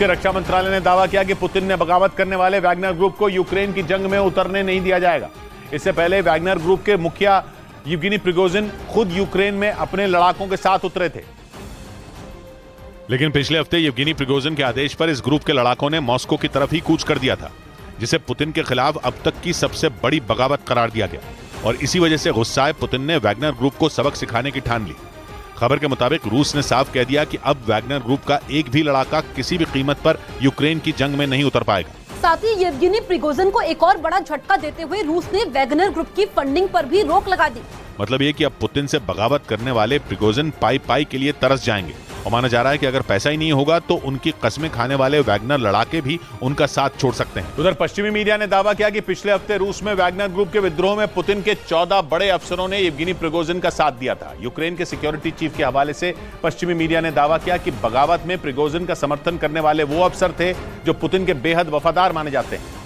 रक्षा मंत्रालय ने दावा किया कि पुतिन ने बगावत करने वाले वैगनर ग्रुप को यूक्रेन की जंग में उतरने नहीं दिया जाएगा। इससे पहले वैगनर ग्रुप के मुखिया येवगेनी प्रिगोजिन खुद यूक्रेन में अपने लड़ाकों के साथ उतरे थे। लेकिन पिछले हफ्ते येवगेनी प्रिगोजिन के आदेश पर इस ग्रुप के लड़ाकों ने मॉस्को की तरफ ही कूच कर दिया था, जिसे पुतिन के खिलाफ अब तक की सबसे बड़ी बगावत करार दिया गया। और इसी वजह से गुस्साए पुतिन ने वैगनर ग्रुप को सबक सिखाने की ठान ली। खबर के मुताबिक रूस ने साफ कह दिया कि अब वैगनर ग्रुप का एक भी लड़ाका किसी भी कीमत पर यूक्रेन की जंग में नहीं उतर पाएगा। साथ ही येवगेनी प्रिगोजिन को एक और बड़ा झटका देते हुए रूस ने वैगनर ग्रुप की फंडिंग पर भी रोक लगा दी। मतलब ये कि अब पुतिन से बगावत करने वाले प्रिगोजिन पाई के लिए तरस जाएंगे और माना जा रहा है कि अगर पैसा ही नहीं होगा तो उनकी कस्में खाने वाले वैगनर लड़ाके भी उनका साथ छोड़ सकते हैं। उधर पश्चिमी मीडिया ने दावा किया कि पिछले हफ्ते रूस में वैगनर ग्रुप के विद्रोह में पुतिन के 14 बड़े अफसरों ने येवगेनी प्रिगोजिन का साथ दिया था। यूक्रेन के सिक्योरिटी चीफ के हवाले से पश्चिमी मीडिया ने दावा किया कि बगावत में प्रिगोजिन का समर्थन करने वाले वो अफसर थे जो पुतिन के बेहद वफादार माने जाते हैं।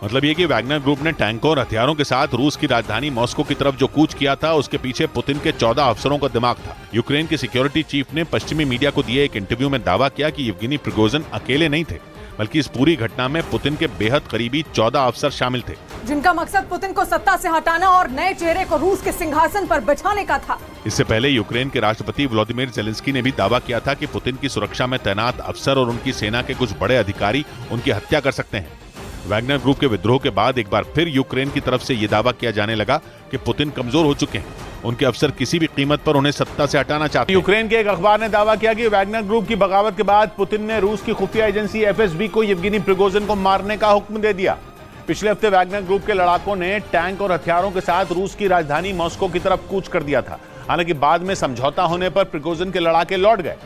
मतलब ये कि वैगनर ग्रुप ने टैंकों और हथियारों के साथ रूस की राजधानी मॉस्को की तरफ जो कूच किया था, उसके पीछे पुतिन के 14 अफसरों का दिमाग था। यूक्रेन के सिक्योरिटी चीफ ने पश्चिमी मीडिया को दिए एक इंटरव्यू में दावा किया कि येवगेनी प्रिगोजिन अकेले नहीं थे, बल्कि इस पूरी घटना में पुतिन के बेहद करीबी 14 अफसर शामिल थे, जिनका मकसद पुतिन को सत्ता से हटाना और नए चेहरे को रूस के सिंहासन पर बिठाने का था। इससे पहले यूक्रेन के राष्ट्रपति व्लादिमीर ज़ेलेंस्की ने भी दावा किया था कि पुतिन की सुरक्षा में तैनात अफसर और उनकी सेना के कुछ बड़े अधिकारी उनकी हत्या कर सकते हैं। वैगनर ग्रुप के विद्रोह के बाद एक बार फिर यूक्रेन की तरफ से यह दावा किया जाने लगा कि पुतिन कमजोर हो चुके हैं, उनके अफसर किसी भी कीमत पर उन्हें सत्ता से हटाना चाहते हैं। यूक्रेन के एक अखबार ने दावा किया कि वैगनर ग्रुप की बगावत के बाद पुतिन ने रूस की खुफिया एजेंसी एफएसबी को येवगेनी प्रिगोजिन को मारने का हुक्म दे दिया। पिछले हफ्ते वैगनर ग्रुप के लड़ाकों ने टैंक और हथियारों के साथ रूस की राजधानी मॉस्को की तरफ कूच कर दिया था। हालांकि बाद में समझौता होने पर प्रिगोजिन के लड़ाके लौट गए,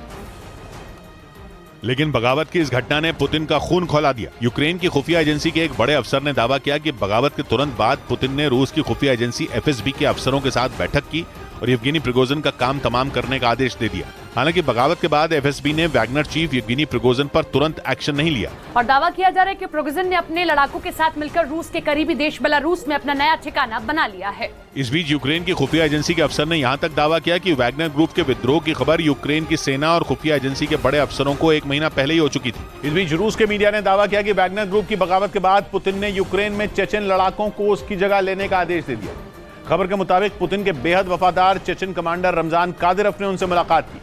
लेकिन बगावत की इस घटना ने पुतिन का खून खौला दिया। यूक्रेन की खुफिया एजेंसी के एक बड़े अफसर ने दावा किया कि बगावत के तुरंत बाद पुतिन ने रूस की खुफिया एजेंसी एफएसबी के अफसरों के साथ बैठक की और येवगेनी प्रिगोजिन का काम तमाम करने का आदेश दे दिया। हालांकि बगावत के बाद एफएसबी ने वैगनर चीफ येवगेनी प्रिगोजिन पर तुरंत एक्शन नहीं लिया और दावा किया जा रहा है कि प्रिगोजिन ने अपने लड़ाकों के साथ मिलकर रूस के करीबी देश बेलारूस में अपना नया ठिकाना बना लिया है। इस बीच यूक्रेन की खुफिया एजेंसी के अफसर ने यहाँ तक दावा किया कि वैगनर ग्रुप के विद्रोह की खबर यूक्रेन की सेना और खुफिया एजेंसी के बड़े अफसरों को 1 महीना पहले ही हो चुकी थी। इस बीच रूस के मीडिया ने दावा किया कि वैगनर ग्रुप की बगावत के बाद पुतिन ने यूक्रेन में चेचन लड़ाकों को उसकी जगह लेने का आदेश दे दिया। खबर के मुताबिक पुतिन के बेहद वफादार चेचन कमांडर रमजान कादिरोव ने उनसे मुलाकात की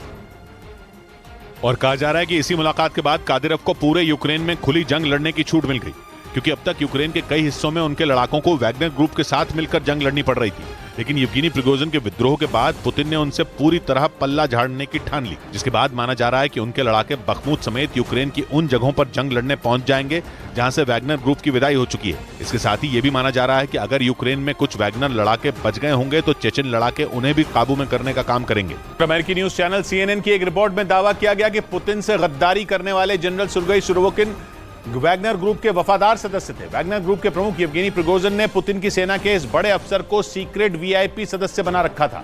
और कहा जा रहा है कि इसी मुलाकात के बाद कादिरोव को पूरे यूक्रेन में खुली जंग लड़ने की छूट मिल गई, क्योंकि अब तक यूक्रेन के कई हिस्सों में उनके लड़ाकों को वैगनर ग्रुप के साथ मिलकर जंग लड़नी पड़ रही थी। लेकिन येवगेनी प्रिगोजिन के विद्रोह के बाद पुतिन ने उनसे पूरी तरह पल्ला झाड़ने की ठान ली, जिसके बाद माना जा रहा है कि उनके लड़ाके बखमूत समेत यूक्रेन की उन जगहों पर जंग लड़ने पहुंच जाएंगे जहां से वैगनर ग्रुप की विदाई हो चुकी है। इसके साथ ही ये भी माना जा रहा है कि अगर यूक्रेन में कुछ वैगनर लड़ाके बच गए होंगे तो चेचन लड़ाके उन्हें भी काबू में करने का काम करेंगे। अमेरिकी न्यूज चैनल CNN की एक रिपोर्ट में दावा किया गया कि पुतिन से गद्दारी करने वाले general Sergei Surovikin Wagner group के वफादार सदस्य थे। वैगनर ग्रुप के प्रमुख येवगेनी प्रिगोजिन ने पुतिन की सेना के इस बड़े अफसर को सीक्रेट VIP सदस्य बना रखा था।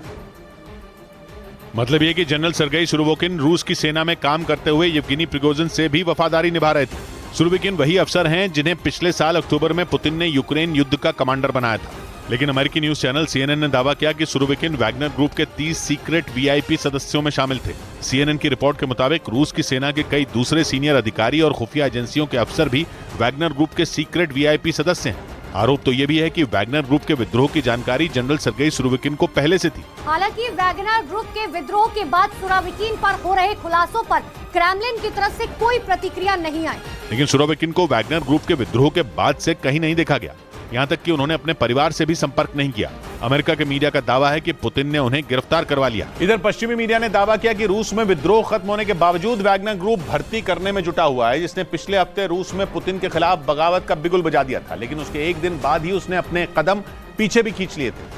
मतलब यह कि जनरल सर्गेई सुरोविकिन रूस की सेना में काम करते हुए येवगेनी प्रिगोजिन से भी वफादारी निभा रहे थे। सुरोविकिन वही अफसर हैं जिन्हें पिछले साल अक्टूबर में पुतिन ने यूक्रेन युद्ध का कमांडर बनाया था। लेकिन अमेरिकी न्यूज चैनल CNN ने दावा किया कि सुरोविकिन वैगनर ग्रुप के 30 सीक्रेट VIP सदस्यों में शामिल थे। CNN की रिपोर्ट के मुताबिक रूस की सेना के कई दूसरे सीनियर अधिकारी और खुफिया एजेंसियों के अफसर भी वैगनर ग्रुप के सीक्रेट VIP सदस्य हैं। आरोप तो ये भी है कि वैगनर ग्रुप के विद्रोह की जानकारी जनरल सर्गेई सुरोविकिन को पहले से थी। हालांकि वैगनर ग्रुप के विद्रोह के बाद सुरोविकिन पर हो रहे खुलासों पर क्रेमलिन की तरफ से कोई प्रतिक्रिया नहीं आई। लेकिन सुरोविकिन को वैगनर ग्रुप के विद्रोह के बाद से कहीं नहीं देखा गया, यहाँ तक कि उन्होंने अपने परिवार से भी संपर्क नहीं किया। अमेरिका के मीडिया का दावा है कि पुतिन ने उन्हें गिरफ्तार करवा लिया। इधर पश्चिमी मीडिया ने दावा किया कि रूस में विद्रोह खत्म होने के बावजूद वैगनर ग्रुप भर्ती करने में जुटा हुआ है, जिसने पिछले हफ्ते रूस में पुतिन के खिलाफ बगावत का बिगुल बजा दिया था। लेकिन उसके एक दिन बाद ही उसने अपने कदम पीछे भी खींच लिए थे,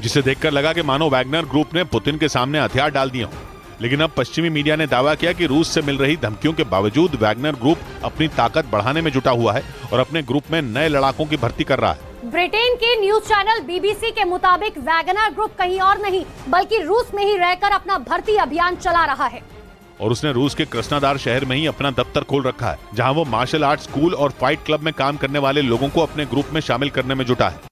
जिसे देखकर लगा कि मानो वैगनर ग्रुप ने पुतिन के सामने हथियार डाल दिए हों। लेकिन अब पश्चिमी मीडिया ने दावा किया कि रूस से मिल रही धमकियों के बावजूद वैगनर ग्रुप अपनी ताकत बढ़ाने में जुटा हुआ है और अपने ग्रुप में नए लड़ाकों की भर्ती कर रहा है। ब्रिटेन के न्यूज चैनल BBC के मुताबिक वैगनर ग्रुप कहीं और नहीं बल्कि रूस में ही रहकर अपना भर्ती अभियान चला रहा है और उसने रूस के कृष्णादार शहर में ही अपना दफ्तर खोल रखा है, जहां वो मार्शल आर्ट स्कूल और फाइट क्लब में काम करने वाले लोगों को अपने ग्रुप में शामिल करने में जुटा है।